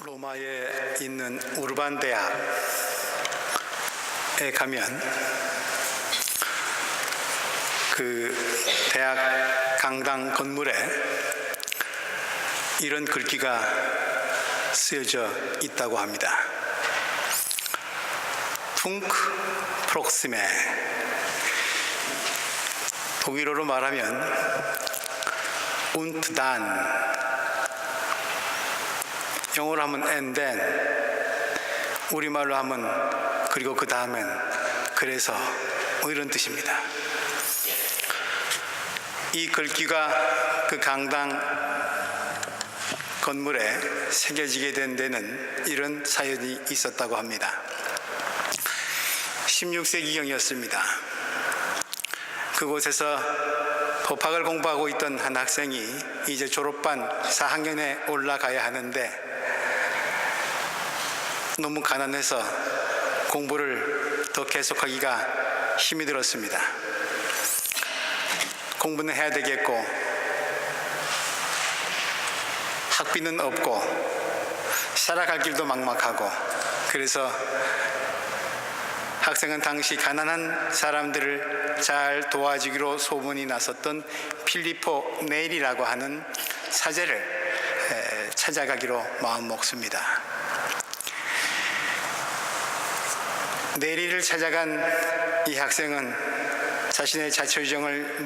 로마에 있는 우르반 대학에 가면 그 대학 강당 건물에 이런 글귀가 쓰여져 있다고 합니다. 퉁크 프록시메, 독일어로 말하면 und dann, 영어로 하면 and then, 우리말로 하면 그리고 그 다음엔 그래서, 뭐 이런 뜻입니다. 이 글귀가 그 강당 건물에 새겨지게 된 데는 이런 사연이 있었다고 합니다. 16세기경이었습니다. 그곳에서 법학을 공부하고 있던 한 학생이 이제 졸업반 4학년에 올라가야 하는데 너무 가난해서 공부를 더 계속하기가 힘이 들었습니다. 공부는 해야 되겠고 학비는 없고 살아갈 길도 막막하고, 그래서 학생은 당시 가난한 사람들을 잘 도와주기로 소문이 났었던 필리포 네일이라고 하는 사제를 찾아가기로 마음먹습니다. 네일을 찾아간 이 학생은 자신의 자초지종을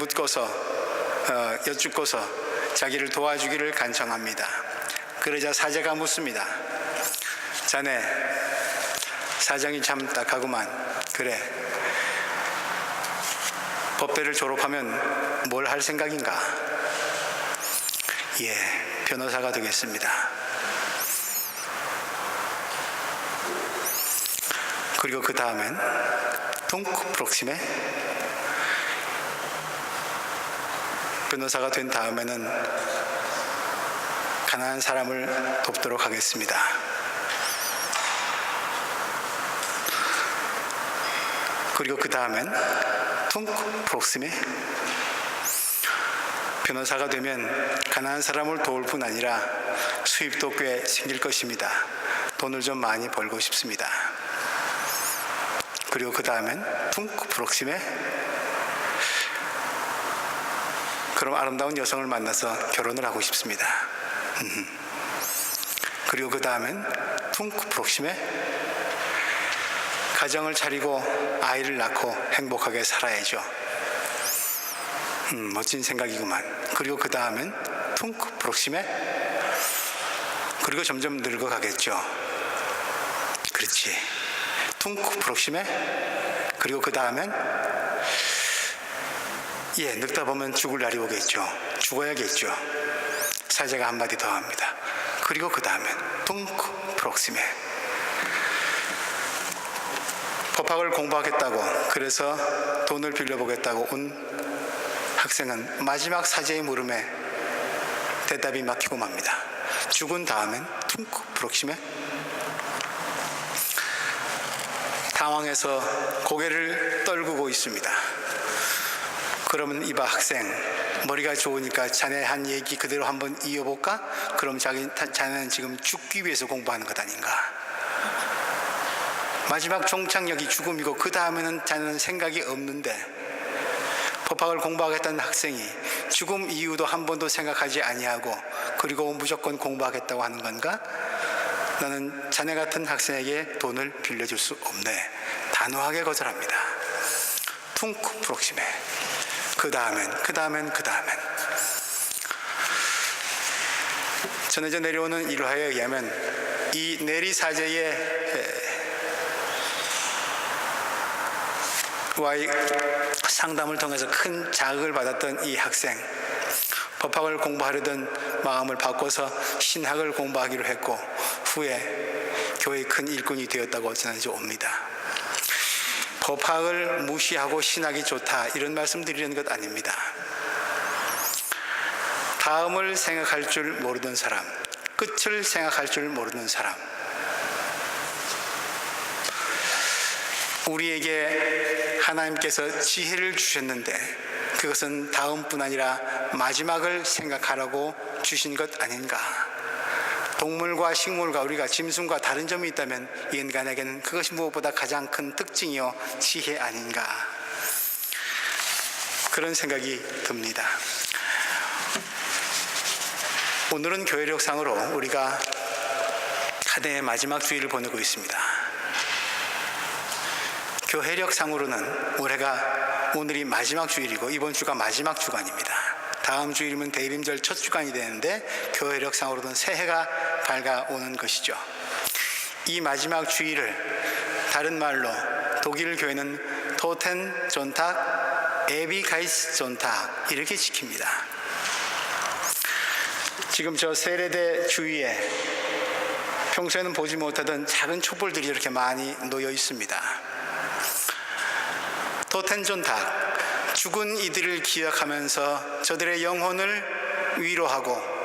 여쭙고서 자기를 도와주기를 간청합니다. 그러자 사제가 묻습니다. 자네 사정이 참 딱하구만. 그래, 법대를 졸업하면 뭘 할 생각인가? 예, 변호사가 되겠습니다. 그리고 그 다음엔 퉁크 프록시메, 변호사가 된 다음에는 가난한 사람을 돕도록 하겠습니다. 그리고 그 다음엔 퉁크 프록시메, 변호사가 되면 가난한 사람을 도울 뿐 아니라 수입도 꽤 생길 것입니다. 돈을 좀 많이 벌고 싶습니다. 그리고 그 다음엔 퉁크 프록시메, 그럼 아름다운 여성을 만나서 결혼을 하고 싶습니다. 그리고 그 다음엔 퉁크 프록시메, 가정을 차리고 아이를 낳고 행복하게 살아야죠. 멋진 생각이구만. 그리고 그 다음엔 퉁크 프록시메, 그리고 점점 늙어가겠죠. 그렇지. 퉁크 프록시메, 그리고 그 다음엔 늙다 보면 죽을 날이 오겠죠. 죽어야겠죠. 사제가 한마디 더 합니다. 그리고 그 다음엔 퉁크 프록시메, 법학을 공부하겠다고, 그래서 돈을 빌려보겠다고 온 학생은 마지막 사제의 물음에 대답이 막히고 맙니다. 죽은 다음엔 퉁크 프록시메, 당황해서 고개를 떨구고 있습니다. 그러면 이봐 학생, 머리가 좋으니까 자네 한 얘기 그대로 한번 이어볼까? 그럼 자네는 지금 죽기 위해서 공부하는 것 아닌가? 마지막 종착역이 죽음이고 그 다음에는 자네는 생각이 없는데, 법학을 공부하겠다는 학생이 죽음 이유도 한 번도 생각하지 아니하고 그리고 무조건 공부하겠다고 하는 건가? 나는 자네 같은 학생에게 돈을 빌려줄 수 없네. 단호하게 거절합니다. 퉁크 프록시메, 그 다음엔 전해져 내려오는 일화에 의하면 이 네리 사제의 와의 상담을 통해서 큰 자극을 받았던 이 학생, 법학을 공부하려던 마음을 바꿔서 신학을 공부하기로 했고 후에 교회의 큰 일꾼이 되었다고 전해져 옵니다. 법학을 무시하고 신학이 좋다, 이런 말씀 드리는 것 아닙니다. 다음을 생각할 줄 모르는 사람, 끝을 생각할 줄 모르는 사람, 우리에게 하나님께서 지혜를 주셨는데 그것은 다음뿐 아니라 마지막을 생각하라고 주신 것 아닌가? 동물과 식물과 우리가 짐승과 다른 점이 있다면 인간에게는 그것이 무엇보다 가장 큰 특징이요 지혜 아닌가, 그런 생각이 듭니다. 오늘은 교회력상으로 우리가 한 해의 마지막 주일을 보내고 있습니다. 교회력상으로는 오늘이 마지막 주일이고 이번 주가 마지막 주간입니다. 다음 주일이면 대림절 첫 주간이 되는데 교회력상으로는 새해가 밝아오는 것이죠. 이 마지막 주일을 다른 말로 독일 교회는 토텐 존탁, 에비가이스 존탁 이렇게 지킵니다. 지금 저 세례대 주위에 평소에는 보지 못하던 작은 촛불들이 이렇게 많이 놓여 있습니다. 토텐 존탁, 죽은 이들을 기억하면서 저들의 영혼을 위로하고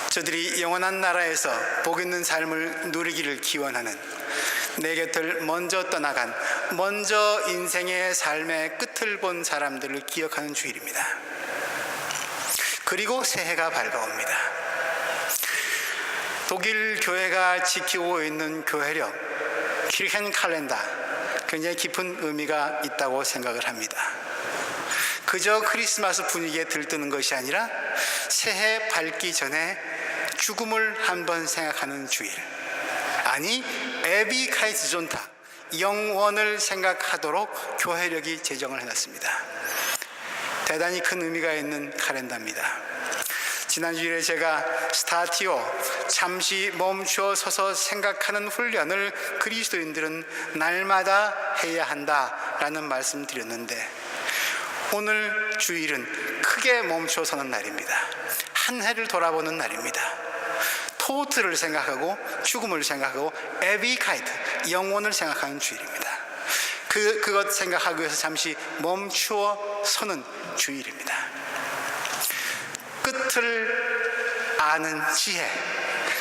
저들이 영원한 나라에서 복 있는 삶을 누리기를 기원하는, 내 곁을 먼저 떠나간, 먼저 인생의 삶의 끝을 본 사람들을 기억하는 주일입니다. 그리고 새해가 밝아옵니다. 독일 교회가 지키고 있는 교회력, 키르헨 칼렌다, 굉장히 깊은 의미가 있다고 생각을 합니다. 그저 크리스마스 분위기에 들뜨는 것이 아니라 새해 밝기 전에 죽음을 한번 생각하는 주일, 아니 에비카이스 존탁, 영원을 생각하도록 교회력이 제정을 해놨습니다. 대단히 큰 의미가 있는 칼렌다입니다. 지난 주일에 제가 스타티오, 잠시 멈추어 서서 생각하는 훈련을 그리스도인들은 날마다 해야 한다라는 말씀 드렸는데, 오늘 주일은 크게 멈추어 서는 날입니다. 한 해를 돌아보는 날입니다. 토트를 생각하고 죽음을 생각하고 에비카이트, 영혼을 생각하는 주일입니다. 그것 생각하기 위해서 잠시 멈추어 서는 주일입니다. 끝을 아는 지혜,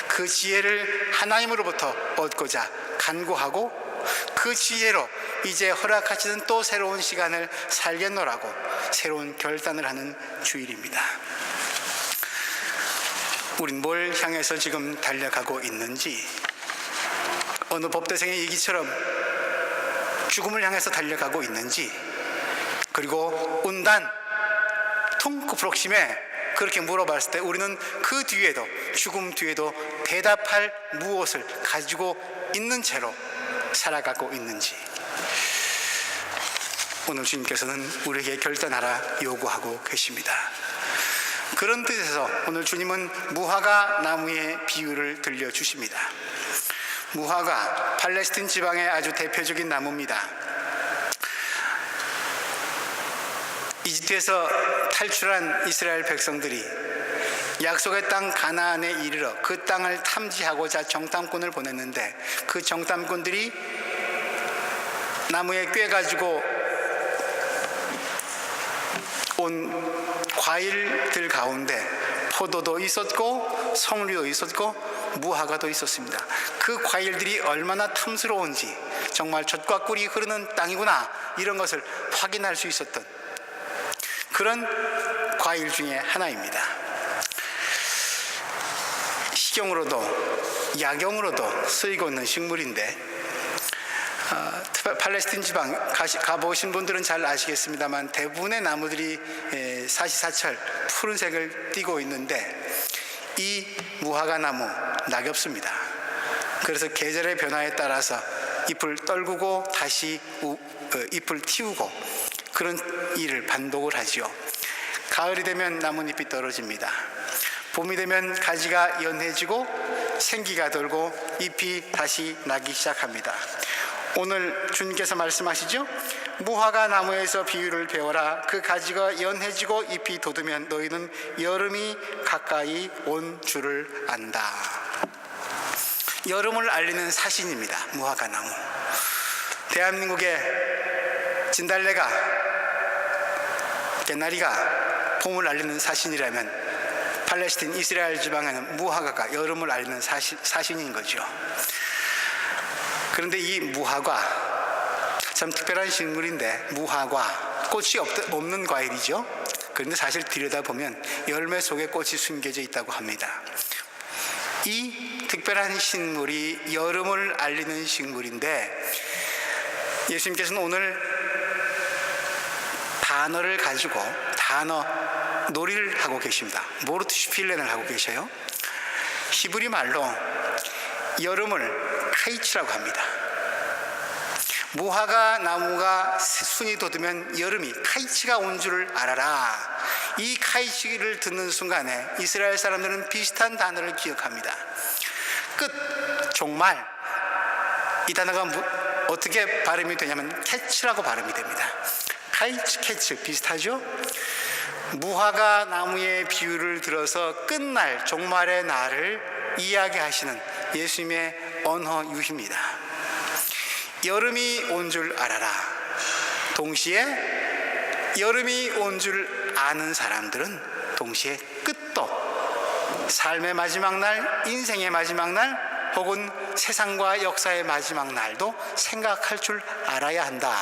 그 지혜를 하나님으로부터 얻고자 간구하고 그 지혜로 이제 허락하시는 또 새로운 시간을 살겠노라고 새로운 결단을 하는 주일입니다. 우린 뭘 향해서 지금 달려가고 있는지, 어느 법대생의 얘기처럼 죽음을 향해서 달려가고 있는지, 그리고 운단 퉁크 프록심에 그렇게 물어봤을 때 우리는 그 뒤에도, 죽음 뒤에도 대답할 무엇을 가지고 있는 채로 살아가고 있는지, 오늘 주님께서는 우리에게 결단하라 요구하고 계십니다. 그런 뜻에서 오늘 주님은 무화과 나무의 비유를 들려주십니다. 무화과, 팔레스틴 지방의 아주 대표적인 나무입니다. 이집트에서 탈출한 이스라엘 백성들이 약속의 땅 가나안에 이르러 그 땅을 탐지하고자 정탐꾼을 보냈는데, 그 정탐꾼들이 나무에 꿰가지고 온 과일들 가운데 포도도 있었고 석류도 있었고 무화과도 있었습니다. 그 과일들이 얼마나 탐스러운지, 정말 젖과 꿀이 흐르는 땅이구나, 이런 것을 확인할 수 있었던 그런 과일 중에 하나입니다. 식용으로도 약용으로도 쓰이고 있는 식물인데, 팔레스틴 지방 가보신 분들은 잘 아시겠습니다만 대부분의 나무들이 사시사철 푸른색을 띠고 있는데, 이 무화과 나무 낙엽수입니다. 그래서 계절의 변화에 따라서 잎을 떨구고 다시 잎을 틔우고 그런 일을 반복을 하지요. 가을이 되면 나뭇잎이 떨어집니다. 봄이 되면 가지가 연해지고 생기가 돌고 잎이 다시 나기 시작합니다. 오늘 주님께서 말씀하시죠? 무화과 나무에서 비유를 배워라. 그 가지가 연해지고 잎이 돋으면 너희는 여름이 가까이 온 줄을 안다. 여름을 알리는 사신입니다. 무화과 나무. 대한민국의 진달래가, 개나리가 봄을 알리는 사신이라면 팔레스틴 이스라엘 지방에는 무화과가 여름을 알리는 사신인 거죠. 그런데 이 무화과 참 특별한 식물인데, 무화과, 꽃이 없는 과일이죠. 그런데 사실 들여다보면 열매 속에 꽃이 숨겨져 있다고 합니다. 이 특별한 식물이 여름을 알리는 식물인데, 예수님께서는 오늘 단어를 가지고 단어 놀이를 하고 계십니다. 모르트슈필렌을 하고 계셔요. 히브리 말로 여름을 카이츠라고 합니다. 무화과 나무가 순이 돋으면 여름이 카이츠가 온 줄 알아라. 이 카이츠를 듣는 순간에 이스라엘 사람들은 비슷한 단어를 기억합니다. 끝, 종말. 이 단어가 어떻게 발음이 되냐면 캐츠라고 발음이 됩니다. 카이츠, 캐츠 비슷하죠? 무화과 나무의 비유를 들어서 끝날, 종말의 날을 이야기하시는 예수님의 언어 유희입니다. 여름이 온 줄 알아라. 동시에 여름이 온 줄 아는 사람들은 동시에 끝도, 삶의 마지막 날, 인생의 마지막 날, 혹은 세상과 역사의 마지막 날도 생각할 줄 알아야 한다.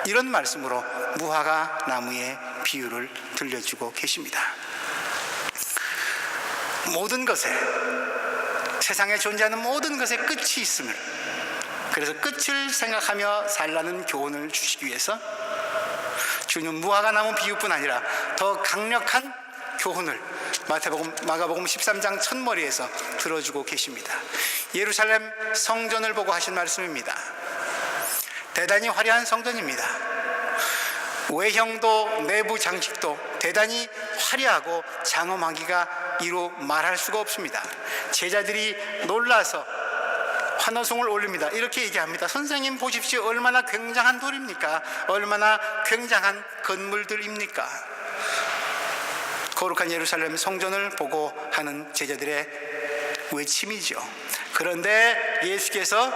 이런 말씀으로 무화과 나무의 비유를 들려주고 계십니다. 모든 것에, 세상에 존재하는 모든 것에 끝이 있음을, 그래서 끝을 생각하며 살라는 교훈을 주시기 위해서 주님 무화과 나무 비유뿐 아니라 더 강력한 교훈을 마가복음 13장 첫머리에서 들어주고 계십니다. 예루살렘 성전을 보고 하신 말씀입니다. 대단히 화려한 성전입니다. 외형도 내부 장식도 대단히 화려하고 장엄하기가 이루 말할 수가 없습니다. 제자들이 놀라서 환호성을 올립니다. 이렇게 얘기합니다. 선생님 보십시오. 얼마나 굉장한 돌입니까? 얼마나 굉장한 건물들입니까? 거룩한 예루살렘 성전을 보고 하는 제자들의 외침이죠. 그런데 예수께서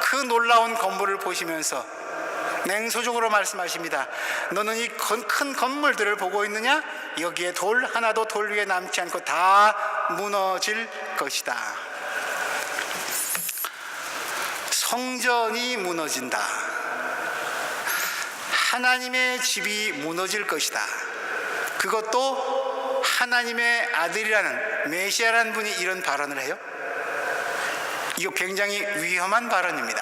그 놀라운 건물을 보시면서 냉소적으로 말씀하십니다. 너는 이 큰 건물들을 보고 있느냐? 여기에 돌 하나도 돌 위에 남지 않고 다 무너질 것이다. 성전이 무너진다. 하나님의 집이 무너질 것이다. 그것도 하나님의 아들이라는 메시아라는 분이 이런 발언을 해요. 이거 굉장히 위험한 발언입니다.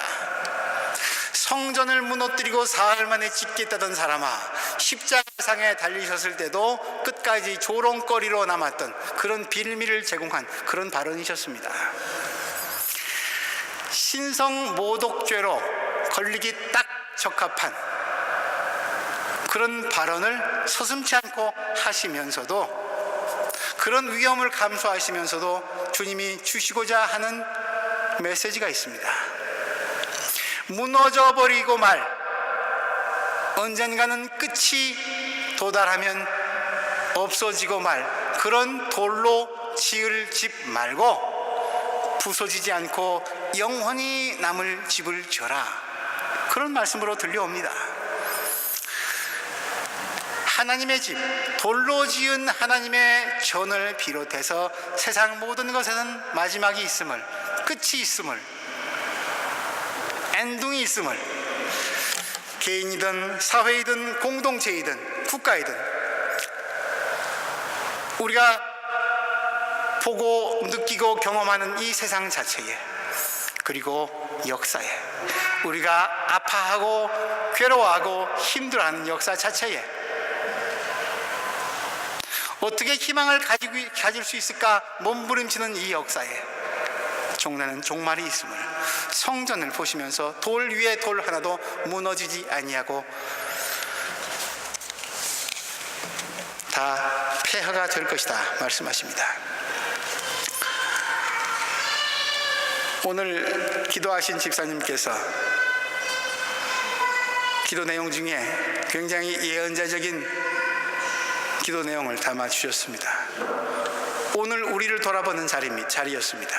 성전을 무너뜨리고 사흘 만에 짓겠다던 사람아, 십자가상에 달리셨을 때도 끝까지 조롱거리로 남았던 그런 빌미를 제공한 그런 발언이셨습니다. 신성 모독죄로 걸리기 딱 적합한 그런 발언을 서슴지 않고 하시면서도, 그런 위험을 감수하시면서도 주님이 주시고자 하는 메시지가 있습니다. 무너져버리고 말, 언젠가는 끝이 도달하면 없어지고 말, 그런 돌로 지을 집 말고 부서지지 않고 영원히 남을 집을 져라. 그런 말씀으로 들려옵니다. 하나님의 집, 돌로 지은 하나님의 전을 비롯해서 세상 모든 것에는 마지막이 있음을, 끝이 있음을, 엔딩이 있음을, 개인이든 사회이든 공동체이든 국가이든 우리가 보고 느끼고 경험하는 이 세상 자체에, 그리고 역사에, 우리가 아파하고 괴로워하고 힘들어하는 역사 자체에 어떻게 희망을 가질 수 있을까 몸부림치는 이 역사에 종래는 종말이 있음을 성전을 보시면서 돌 위에 돌 하나도 무너지지 아니하고 다 폐허가 될 것이다 말씀하십니다. 오늘 기도하신 집사님께서 기도 내용 중에 굉장히 예언자적인 기도 내용을 담아 주셨습니다. 오늘 우리를 돌아보는 자리였습니다.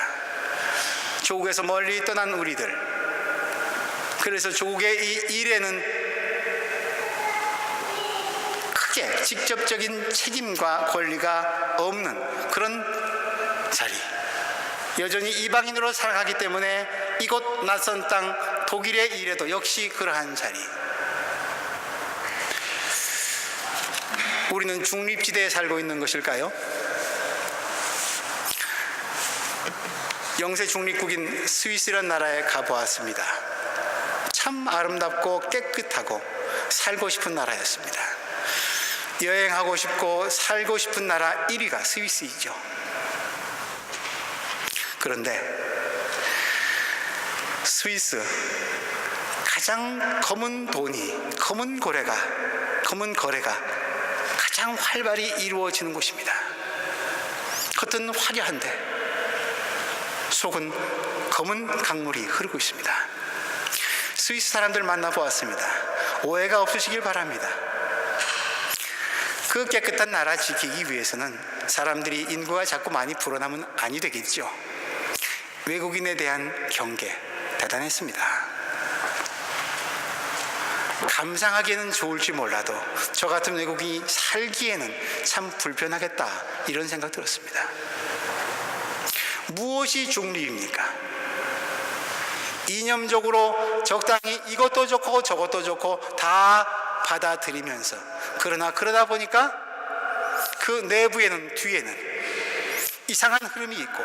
조국에서 멀리 떠난 우리들, 그래서 조국의 이 일에는 크게 직접적인 책임과 권리가 없는 그런 자리, 여전히 이방인으로 살아가기 때문에 이곳 낯선 땅 독일의 일에도 역시 그러한 자리, 우리는 중립지대에 살고 있는 것일까요? 영세 중립국인 스위스라는 나라에 가보았습니다. 참 아름답고 깨끗하고 살고 싶은 나라였습니다. 여행하고 싶고 살고 싶은 나라 1위가 스위스이죠. 그런데 스위스 가장 검은 거래가 가장 활발히 이루어지는 곳입니다. 겉은 화려한데 속은 검은 강물이 흐르고 있습니다. 스위스 사람들 만나보았습니다. 오해가 없으시길 바랍니다. 그 깨끗한 나라 지키기 위해서는 사람들이 인구가 자꾸 많이 불어나면 아니 되겠죠. 외국인에 대한 경계 대단했습니다. 감상하기에는 좋을지 몰라도 저 같은 외국인이 살기에는 참 불편하겠다, 이런 생각 들었습니다. 무엇이 중립입니까? 이념적으로 적당히 이것도 좋고 저것도 좋고 다 받아들이면서, 그러다 보니까 그 내부에는, 뒤에는 이상한 흐름이 있고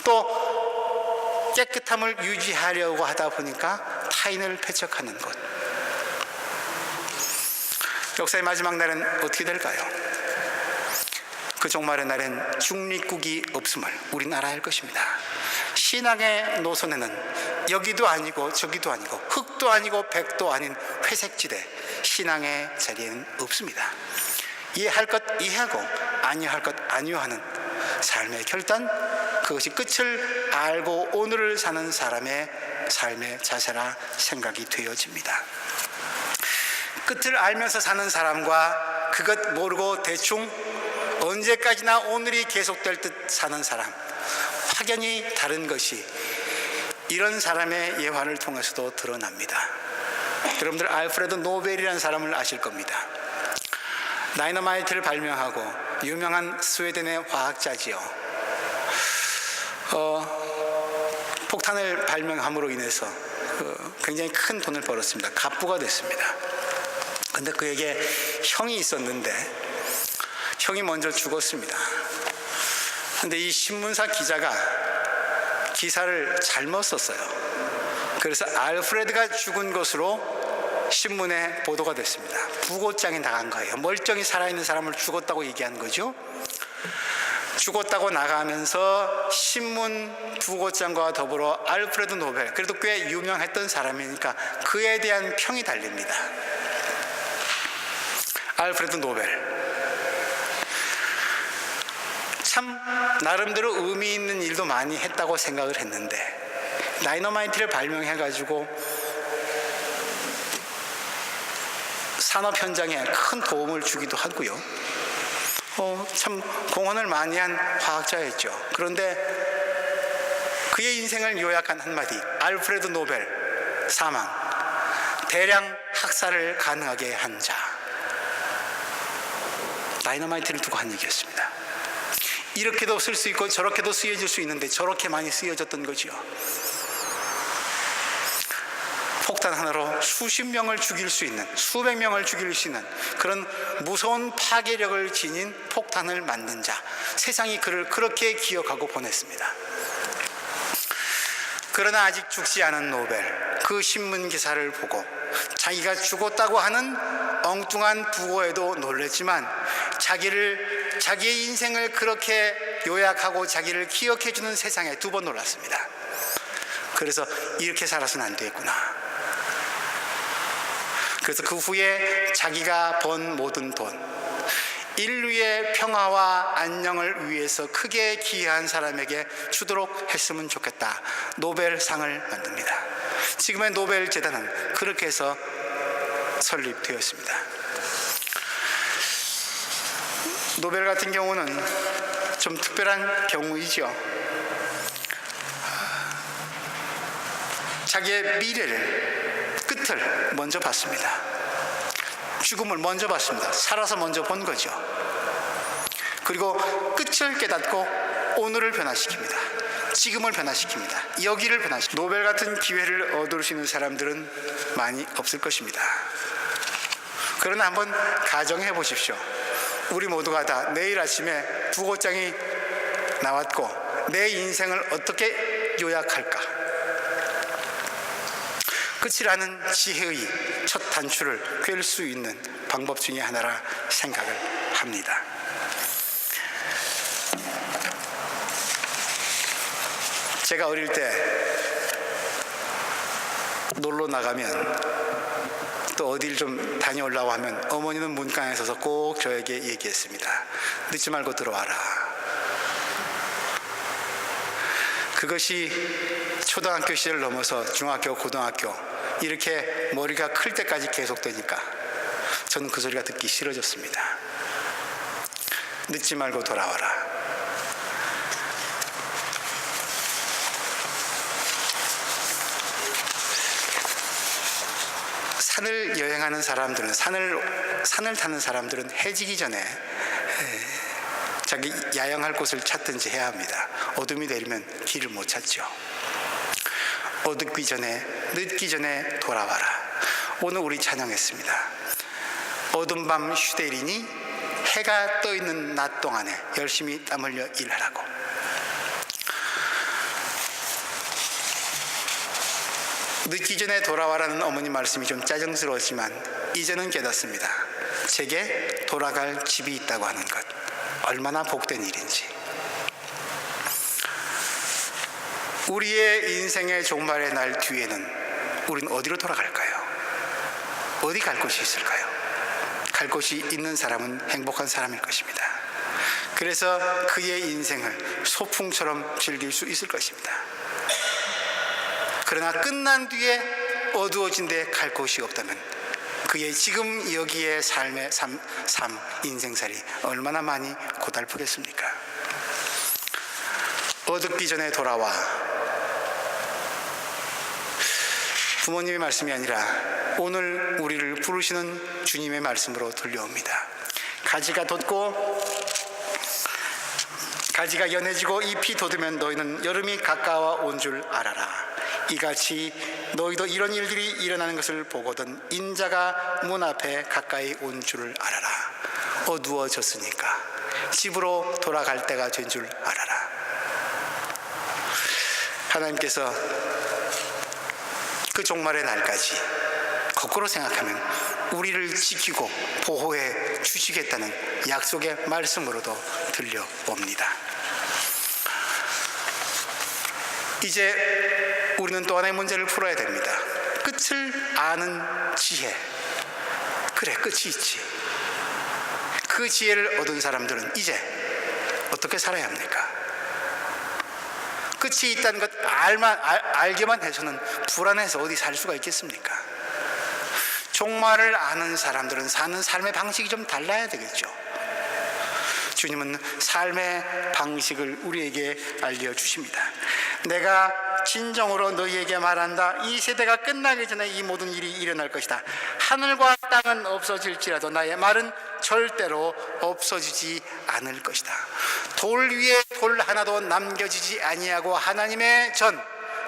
또 깨끗함을 유지하려고 하다 보니까 타인을 배척하는 것. 역사의 마지막 날은 어떻게 될까요? 그 종말의 날엔 중립국이 없음을 우리는 알아야 할 것입니다. 신앙의 노선에는 여기도 아니고 저기도 아니고 흑도 아니고 백도 아닌 회색지대, 신앙의 자리에는 없습니다. 이해할 것 이해하고 아니할 것 아니하는 삶의 결단, 그것이 끝을 알고 오늘을 사는 사람의 삶의 자세라 생각이 되어집니다. 끝을 알면서 사는 사람과 그것 모르고 대충 언제까지나 오늘이 계속될 듯 사는 사람, 확연히 다른 것이 이런 사람의 예화를 통해서도 드러납니다. 여러분들 알프레드 노벨이라는 사람을 아실 겁니다. 다이너마이트를 발명하고 유명한 스웨덴의 화학자지요. 폭탄을 발명함으로 인해서 굉장히 큰 돈을 벌었습니다. 갑부가 됐습니다. 근데 그에게 형이 있었는데 형이 먼저 죽었습니다. 근데 이 신문사 기자가 기사를 잘못 썼어요. 그래서 알프레드가 죽은 것으로 신문에 보도가 됐습니다. 부고장이 나간 거예요. 멀쩡히 살아있는 사람을 죽었다고 얘기한 거죠. 죽었다고 나가면서 신문 부고장과 더불어 알프레드 노벨, 그래도 꽤 유명했던 사람이니까 그에 대한 평이 달립니다. 알프레드 노벨 참 나름대로 의미 있는 일도 많이 했다고 생각을 했는데 다이너마이트를 발명해가지고 산업 현장에 큰 도움을 주기도 하고요. 참 공헌을 많이 한 화학자였죠. 그런데 그의 인생을 요약한 한마디, 알프레드 노벨 사망, 대량 학살을 가능하게 한 자. 다이너마이트를 두고 한 얘기였습니다. 이렇게도 쓸 수 있고 저렇게도 쓰여질 수 있는데 저렇게 많이 쓰여졌던 거지요. 폭탄 하나로 수십 명을 죽일 수 있는, 수백 명을 죽일 수 있는 그런 무서운 파괴력을 지닌 폭탄을 만든 자, 세상이 그를 그렇게 기억하고 보냈습니다. 그러나 아직 죽지 않은 노벨, 그 신문 기사를 보고 자기가 죽었다고 하는 엉뚱한 부고에도 놀랐지만 자기의 인생을 그렇게 요약하고 자기를 기억해주는 세상에 두 번 놀랐습니다. 그래서 이렇게 살아서는 안 되겠구나. 그래서 그 후에 자기가 번 모든 돈, 인류의 평화와 안녕을 위해서 크게 기여한 사람에게 주도록 했으면 좋겠다. 노벨상을 만듭니다. 지금의 노벨 재단은 그렇게 해서 설립되었습니다. 노벨 같은 경우는 좀 특별한 경우이죠. 자기의 미래를, 끝을 먼저 봤습니다. 죽음을 먼저 봤습니다. 살아서 먼저 본 거죠. 그리고 끝을 깨닫고 오늘을 변화시킵니다. 지금을 변화시킵니다. 여기를 변화시킵니다. 노벨 같은 기회를 얻을 수 있는 사람들은 많이 없을 것입니다. 그러나 한번 가정해 보십시오. 우리 모두가 다 내일 아침에 부고장이 나왔고 내 인생을 어떻게 요약할까? 끝이라는 지혜의 첫 단추를 꿰을 수 있는 방법 중에 하나라 생각을 합니다. 제가 어릴 때 놀러 나가면 또 어딜 좀 다녀오려고 하면 어머니는 문간에 서서 꼭 저에게 얘기했습니다. 늦지 말고 들어와라. 그것이 초등학교 시절 넘어서 중학교, 고등학교 이렇게 머리가 클 때까지 계속되니까 저는 그 소리가 듣기 싫어졌습니다. 늦지 말고 돌아와라. 산을 여행하는 사람들은 산을 타는 사람들은 해지기 전에 자기 야영할 곳을 찾든지 해야 합니다. 어둠이 내리면 길을 못 찾죠. 어둡기 전에, 늦기 전에 돌아와라. 오늘 우리 찬양했습니다. 어둠 밤 휴대리니 해가 떠 있는 낮 동안에 열심히 땀 흘려 일하라고. 늦기 전에 돌아와라는 어머니 말씀이 좀 짜증스러웠지만 이제는 깨닫습니다. 제게 돌아갈 집이 있다고 하는 것 얼마나 복된 일인지. 우리의 인생의 종말의 날 뒤에는 우리는 어디로 돌아갈까요? 어디 갈 곳이 있을까요? 갈 곳이 있는 사람은 행복한 사람일 것입니다. 그래서 그의 인생을 소풍처럼 즐길 수 있을 것입니다. 그러나 끝난 뒤에 어두워진 데 갈 곳이 없다면 그의 지금 여기의 삶의 삶 인생살이 얼마나 많이 고달프겠습니까? 어둡기 전에 돌아와. 부모님의 말씀이 아니라 오늘 우리를 부르시는 주님의 말씀으로 들려옵니다. 가지가 돋고 가지가 연해지고 잎이 돋으면 너희는 여름이 가까워 온 줄 알아라. 이같이 너희도 이런 일들이 일어나는 것을 보거든 인자가 문 앞에 가까이 온 줄을 알아라. 어두워졌으니까 집으로 돌아갈 때가 된 줄 알아라. 하나님께서 그 종말의 날까지 거꾸로 생각하면 우리를 지키고 보호해 주시겠다는 약속의 말씀으로도 들려옵니다. 이제 우리는 또 하나의 문제를 풀어야 됩니다. 끝을 아는 지혜. 그래, 끝이 있지. 그 지혜를 얻은 사람들은 이제 어떻게 살아야 합니까? 끝이 있다는 것 알기만 해서는 불안해서 어디 살 수가 있겠습니까? 종말을 아는 사람들은 사는 삶의 방식이 좀 달라야 되겠죠. 주님은 삶의 방식을 우리에게 알려주십니다. 내가 진정으로 너희에게 말한다. 이 세대가 끝나기 전에 이 모든 일이 일어날 것이다. 하늘과 땅은 없어질지라도 나의 말은 절대로 없어지지 않을 것이다. 돌 위에 돌 하나도 남겨지지 아니하고 하나님의 전,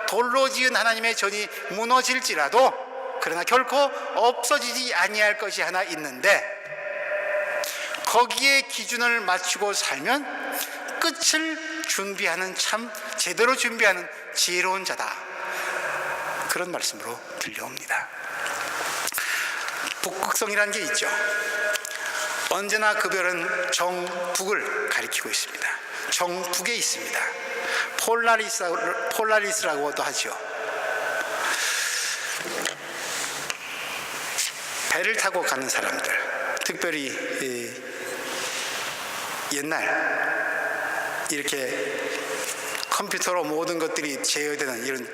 돌로 지은 하나님의 전이 무너질지라도 그러나 결코 없어지지 아니할 것이 하나 있는데 거기에 기준을 맞추고 살면 끝을 준비하는 참 제대로 준비하는 지혜로운 자다. 그런 말씀으로 들려옵니다. 북극성이라는 게 있죠. 언제나 그 별은 정북을 가리키고 있습니다. 정북에 있습니다. 폴라리스라고도 하죠. 배를 타고 가는 사람들, 특별히 옛날 이렇게 컴퓨터로 모든 것들이 제어되는 이런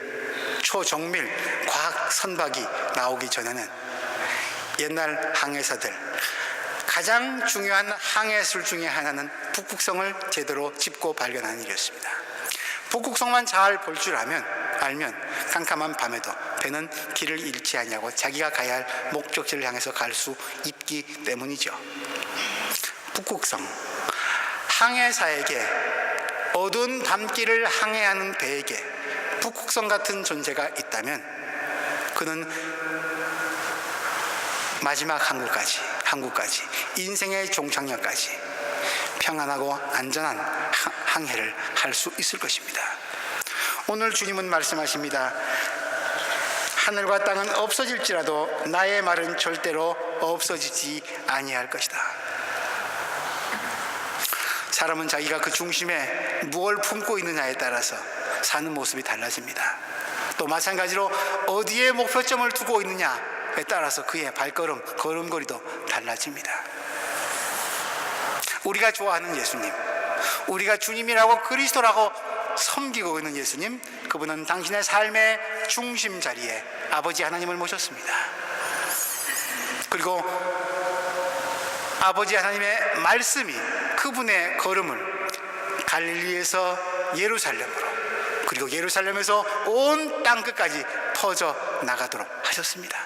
초정밀 과학 선박이 나오기 전에는 옛날 항해사들 가장 중요한 항해술 중에 하나는 북극성을 제대로 짚고 발견하는 일이었습니다. 북극성만 잘 볼 줄 알면 깜깜한 밤에도 배는 길을 잃지 아니하고 자기가 가야 할 목적지를 향해서 갈 수 있기 때문이죠. 북극성, 항해사에게 어두운 밤길을 항해하는 배에게 북극성 같은 존재가 있다면 그는 마지막 항구까지 항구까지, 인생의 종착역까지 평안하고 안전한 항해를 할 수 있을 것입니다. 오늘 주님은 말씀하십니다. 하늘과 땅은 없어질지라도 나의 말은 절대로 없어지지 아니할 것이다. 사람은 자기가 그 중심에 무엇을 품고 있느냐에 따라서 사는 모습이 달라집니다. 또 마찬가지로 어디에 목표점을 두고 있느냐에 따라서 그의 발걸음, 걸음걸이도 달라집니다. 우리가 좋아하는 예수님, 우리가 주님이라고 그리스도라고 섬기고 있는 예수님, 그분은 당신의 삶의 중심 자리에 아버지 하나님을 모셨습니다. 그리고 아버지 하나님의 말씀이 그분의 걸음을 갈릴리에서 예루살렘으로, 그리고 예루살렘에서 온 땅끝까지 퍼져 나가도록 하셨습니다.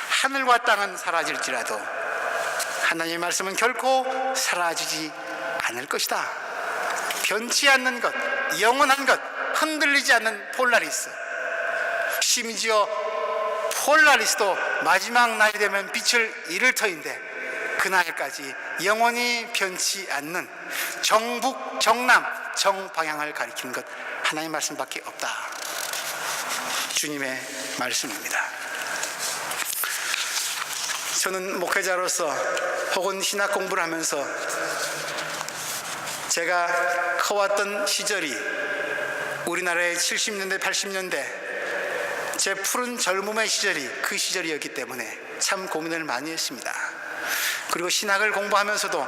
하늘과 땅은 사라질지라도 하나님의 말씀은 결코 사라지지 않을 것이다. 변치 않는 것, 영원한 것, 흔들리지 않는 폴라리스, 심지어 폴라리스도 마지막 날이 되면 빛을 잃을 터인데 그날까지 영원히 변치 않는 정북, 정남, 정방향을 가리키는 것 하나님의 말씀밖에 없다. 주님의 말씀입니다. 저는 목회자로서 혹은 신학 공부를 하면서 제가 커왔던 시절이 우리나라의 70년대, 80년대 제 푸른 젊음의 시절이 그 시절이었기 때문에 참 고민을 많이 했습니다. 그리고 신학을 공부하면서도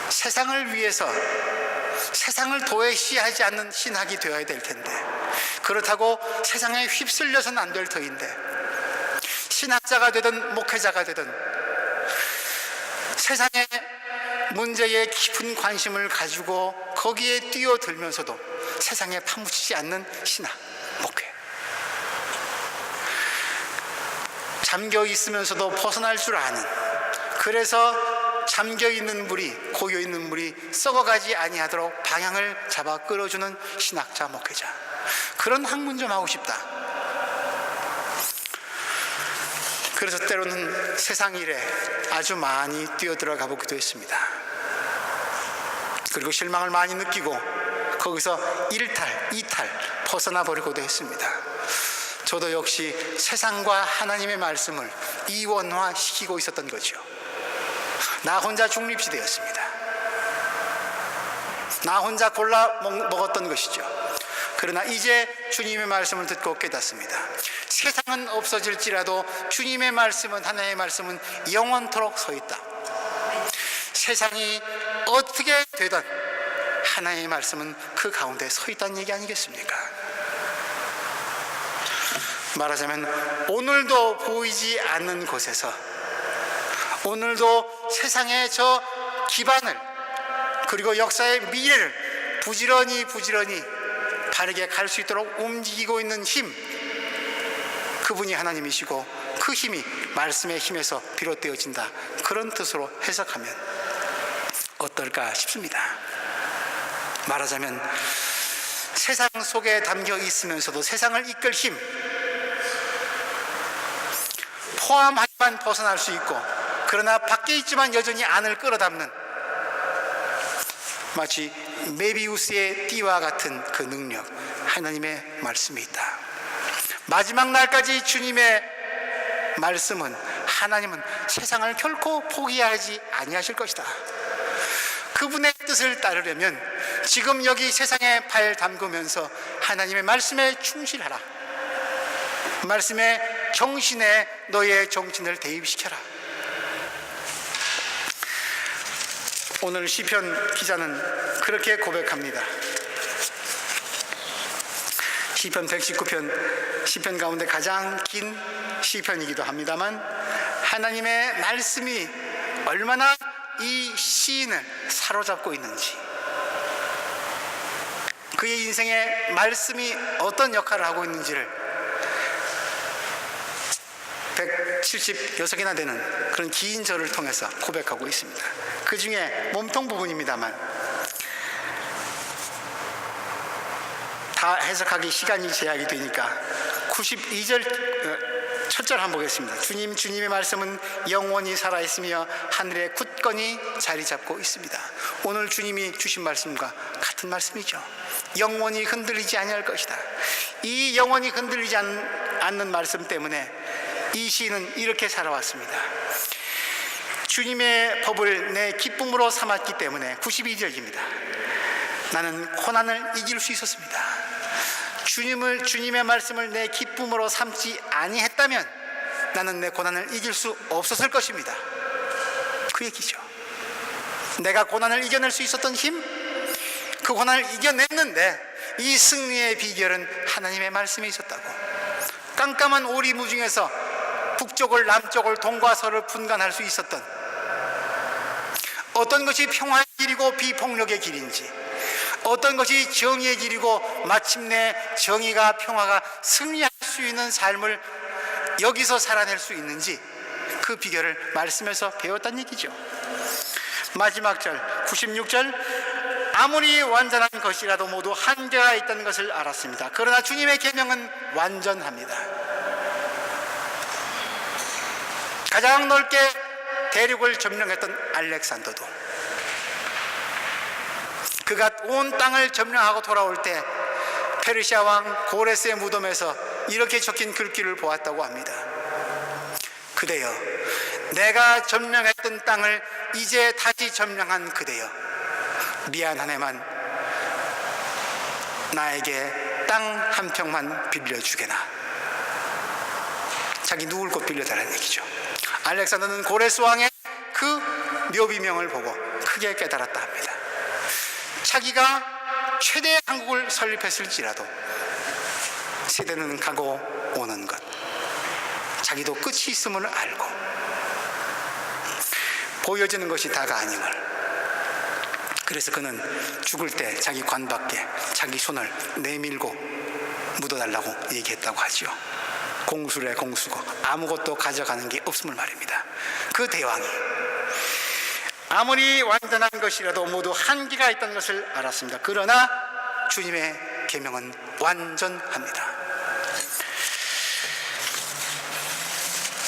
세상을 위해서 세상을 도외시하지 않는 신학이 되어야 될 텐데, 그렇다고 세상에 휩쓸려서는 안 될 터인데, 신학자가 되든 목회자가 되든 세상의 문제에 깊은 관심을 가지고 거기에 뛰어들면서도 세상에 파묻히지 않는 신학, 목회, 잠겨 있으면서도 벗어날 줄 아는, 그래서 잠겨 있는 물이, 고여 있는 물이 썩어가지 아니하도록 방향을 잡아 끌어주는 신학자, 목회자, 그런 학문 좀 하고 싶다. 그래서 때로는 세상 일에 아주 많이 뛰어들어가 보기도 했습니다. 그리고 실망을 많이 느끼고 거기서 일탈, 이탈, 벗어나 버리고도 했습니다. 저도 역시 세상과 하나님의 말씀을 이원화시키고 있었던 거죠. 나 혼자 중립시대였습니다. 나 혼자 골라 먹었던 것이죠. 그러나 이제 주님의 말씀을 듣고 깨닫습니다. 세상은 없어질지라도 주님의 말씀은, 하나님의 말씀은 영원토록 서 있다. 세상이 어떻게 되든 하나님의 말씀은 그 가운데 서 있다는 얘기 아니겠습니까? 말하자면 오늘도 보이지 않는 곳에서, 오늘도 세상의 저 기반을, 그리고 역사의 미래를 부지런히 바르게 갈 수 있도록 움직이고 있는 힘, 그분이 하나님이시고 그 힘이 말씀의 힘에서 비롯되어진다, 그런 뜻으로 해석하면 어떨까 싶습니다. 말하자면 세상 속에 담겨 있으면서도 세상을 이끌 힘, 포함하지만 벗어날 수 있고, 그러나 밖에 있지만 여전히 안을 끌어담는, 마치 메비우스의 띠와 같은 그 능력, 하나님의 말씀이 있다. 마지막 날까지 주님의 말씀은, 하나님은 세상을 결코 포기하지 아니하실 것이다. 그분의 뜻을 따르려면 지금 여기 세상에 발 담그면서 하나님의 말씀에 충실하라. 말씀의 정신에 너의 정신을 대입시켜라. 오늘 시편 기자는 그렇게 고백합니다. 시편 119편, 시편 가운데 가장 긴 시편이기도 합니다만, 하나님의 말씀이 얼마나 이 시인을 사로잡고 있는지, 그의 인생에 말씀이 어떤 역할을 하고 있는지를 176개나 되는 그런 긴 절을 통해서 고백하고 있습니다. 그 중에 몸통 부분입니다만 다 해석하기 시간이 제약이 되니까 92절 첫 절 한번 보겠습니다. 주님의 말씀은 영원히 살아있으며 하늘에 굳건히 자리 잡고 있습니다. 오늘 주님이 주신 말씀과 같은 말씀이죠. 영원히 흔들리지 아니할 것이다. 이 영원히 흔들리지 않는 말씀 때문에 이 시인은 이렇게 살아왔습니다. 주님의 법을 내 기쁨으로 삼았기 때문에 92절입니다. 나는 고난을 이길 수 있었습니다. 주님의 말씀을 내 기쁨으로 삼지 아니했다면 나는 내 고난을 이길 수 없었을 것입니다. 그 얘기죠. 내가 고난을 이겨낼 수 있었던 힘, 그 고난을 이겨냈는데 이 승리의 비결은 하나님의 말씀에 있었다고. 깜깜한 오리무중에서 북쪽을 남쪽을 동과 서를 분간할 수 있었던, 어떤 것이 평화의 길이고 비폭력의 길인지, 어떤 것이 정의의 길이고 마침내 정의가 평화가 승리할 수 있는 삶을 여기서 살아낼 수 있는지, 그 비결을 말씀에서 배웠다는 얘기죠. 마지막 절 96절, 아무리 완전한 것이라도 모두 한계가 있다는 것을 알았습니다. 그러나 주님의 계명은 완전합니다. 가장 넓게 대륙을 점령했던 알렉산더도 그가 온 땅을 점령하고 돌아올 때 페르시아 왕 고레스의 무덤에서 이렇게 적힌 글귀를 보았다고 합니다. 그대여, 내가 점령했던 땅을 이제 다시 점령한 그대여, 미안하네만 나에게 땅 한 평만 빌려주게나. 자기 누울 곳 빌려달라는 얘기죠. 알렉산더는 고레스 왕의 그 묘비명을 보고 크게 깨달았다 합니다. 자기가 최대의 강국을 설립했을지라도 세대는 가고 오는 것, 자기도 끝이 있음을 알고 보여지는 것이 다가 아님을, 그래서 그는 죽을 때 자기 관 밖에 자기 손을 내밀고 묻어달라고 얘기했다고 하죠. 공수래 공수고 아무것도 가져가는 게 없음을 말입니다. 그 대왕이 아무리 완전한 것이라도 모두 한계가 있다는 것을 알았습니다. 그러나 주님의 계명은 완전합니다.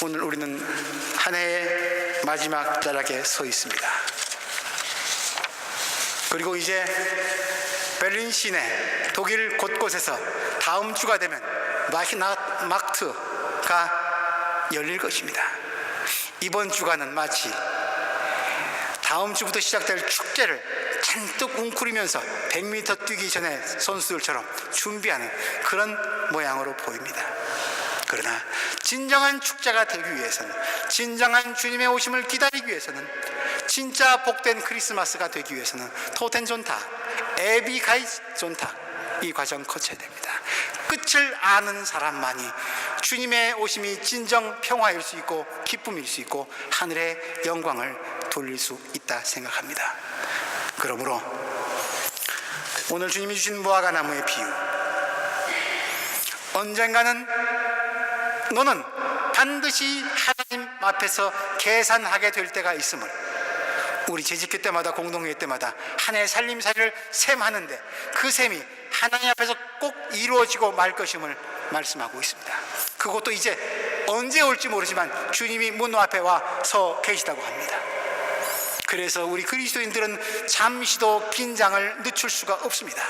오늘 우리는 한 해의 마지막 자락에 서 있습니다. 그리고 이제 베를린 시내 독일 곳곳에서 다음 주가 되면 마히나마트가 열릴 것입니다. 이번 주간은 마치 다음 주부터 시작될 축제를 잔뜩 웅크리면서 100m 뛰기 전에 선수들처럼 준비하는 그런 모양으로 보입니다. 그러나 진정한 축제가 되기 위해서는, 진정한 주님의 오심을 기다리기 위해서는, 진짜 복된 크리스마스가 되기 위해서는 토텐존탁, 에비가이존탁, 이 과정 거쳐야 됩니다. 끝을 아는 사람만이 주님의 오심이 진정 평화일 수 있고 기쁨일 수 있고 하늘의 영광을 돌릴 수 있다 생각합니다. 그러므로 오늘 주님이 주신 무화과나무의 비유, 언젠가는 너는 반드시 하나님 앞에서 계산하게 될 때가 있음을, 우리 재직회 때마다 공동회 때마다 한 해 살림살이를 셈하는데 그 셈이 하나님 앞에서 꼭 이루어지고 말 것임을 말씀하고 있습니다. 그것도 이제 언제 올지 모르지만 주님이 문 앞에 와 서 계시다고 합니다. 그래서 우리 그리스도인들은 잠시도 긴장을 늦출 수가 없습니다.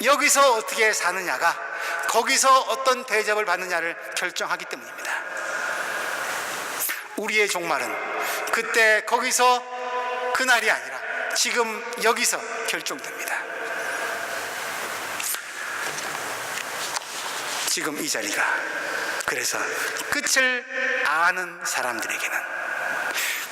여기서 어떻게 사느냐가 거기서 어떤 대접을 받느냐를 결정하기 때문입니다. 우리의 종말은 그때 거기서 그날이 아니라 지금 여기서 결정됩니다. 지금 이 자리가, 그래서 끝을 아는 사람들에게는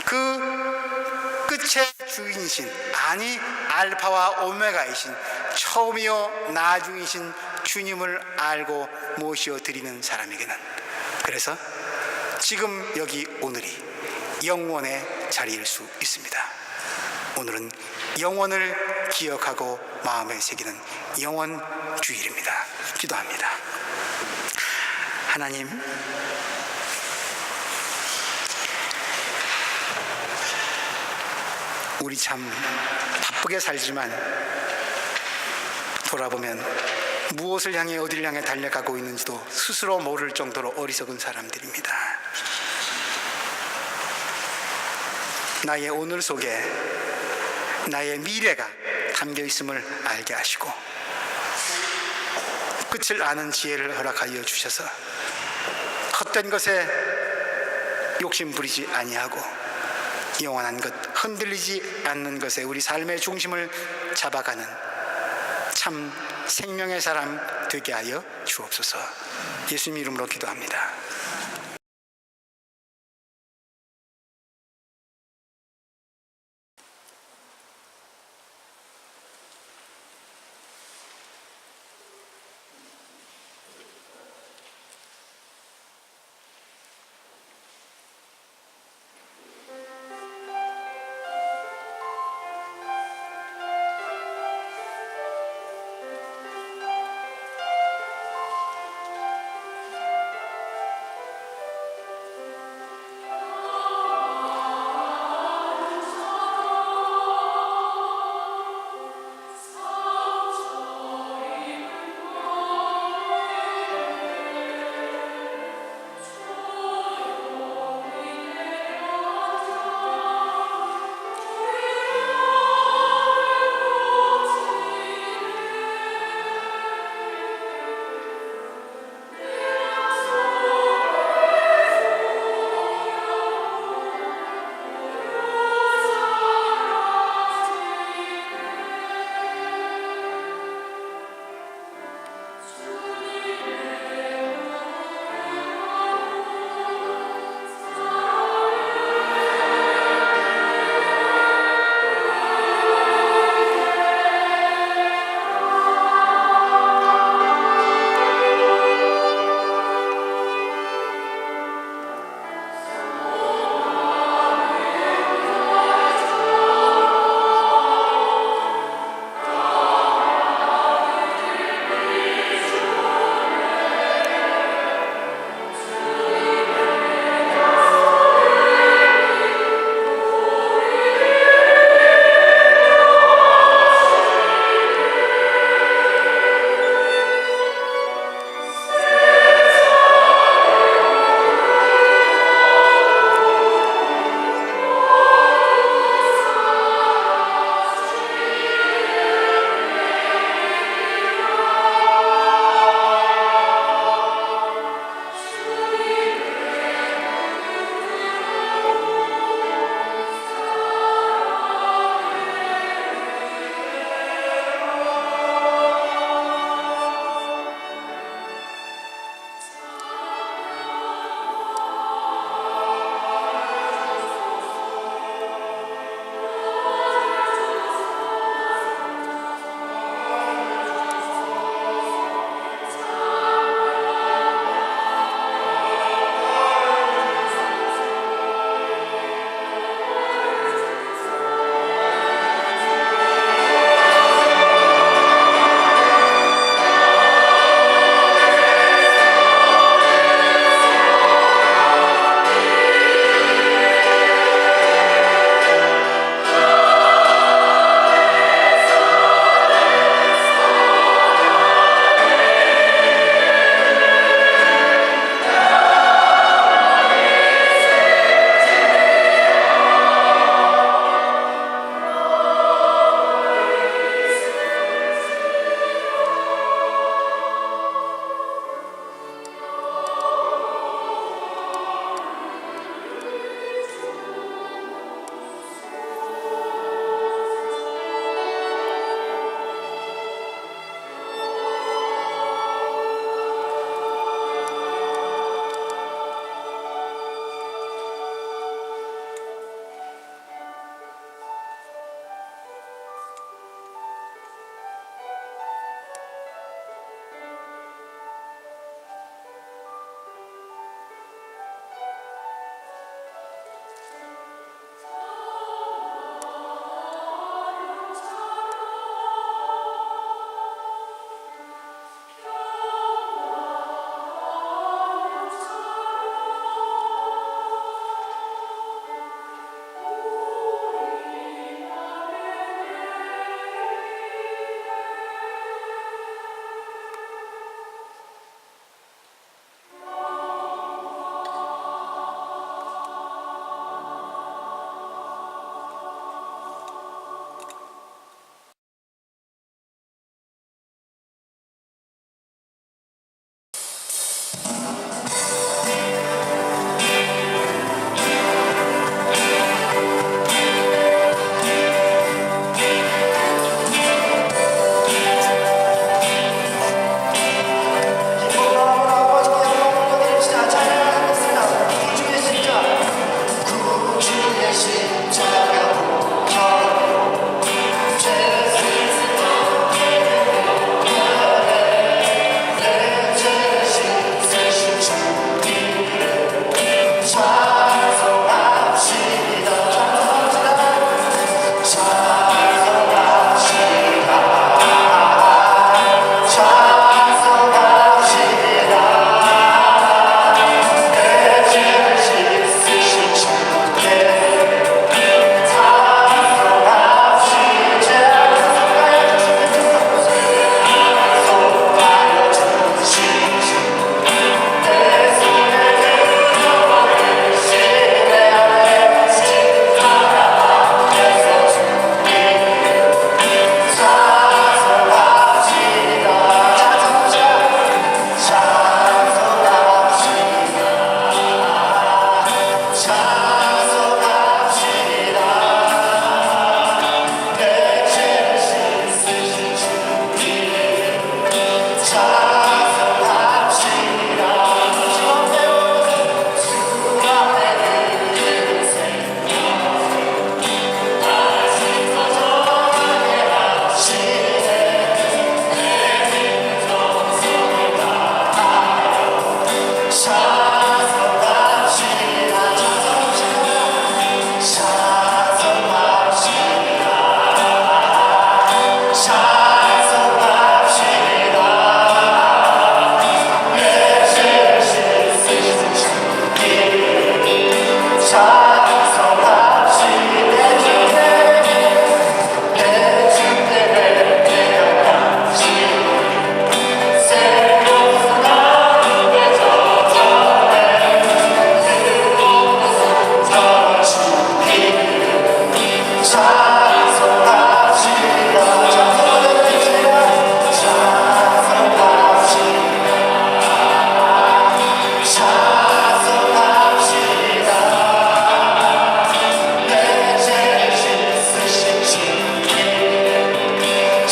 그 끝의 주인이신, 아니 알파와 오메가이신 처음이요 나중이신 주님을 알고 모시어 드리는 사람에게는, 그래서 지금 여기 오늘이 영원의 자리일 수 있습니다. 오늘은 영원을 기억하고 마음에 새기는 영원 주일입니다. 기도합니다. 하나님, 우리 참 바쁘게 살지만 돌아보면 무엇을 향해 어디를 향해 달려가고 있는지도 스스로 모를 정도로 어리석은 사람들입니다. 나의 오늘 속에 나의 미래가 담겨 있음을 알게 하시고 끝을 아는 지혜를 허락하여 주셔서 헛된 것에 욕심 부리지 아니하고 영원한 것, 흔들리지 않는 것에 우리 삶의 중심을 잡아가는 참 생명의 사람 되게 하여 주옵소서. 예수님 이름으로 기도합니다.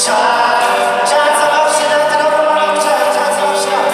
찬송합시다. 들어보라. 찬송합시다.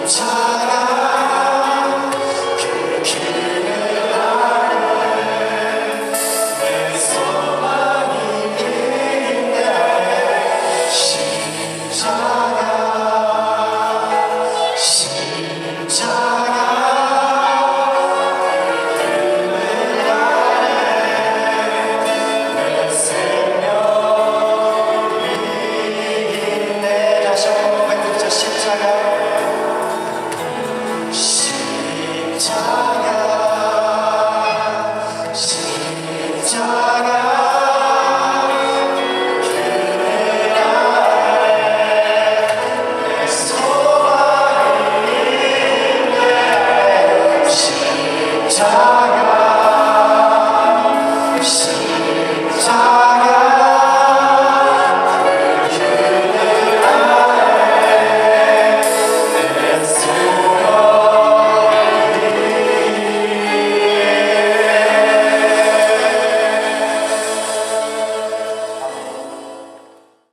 사랑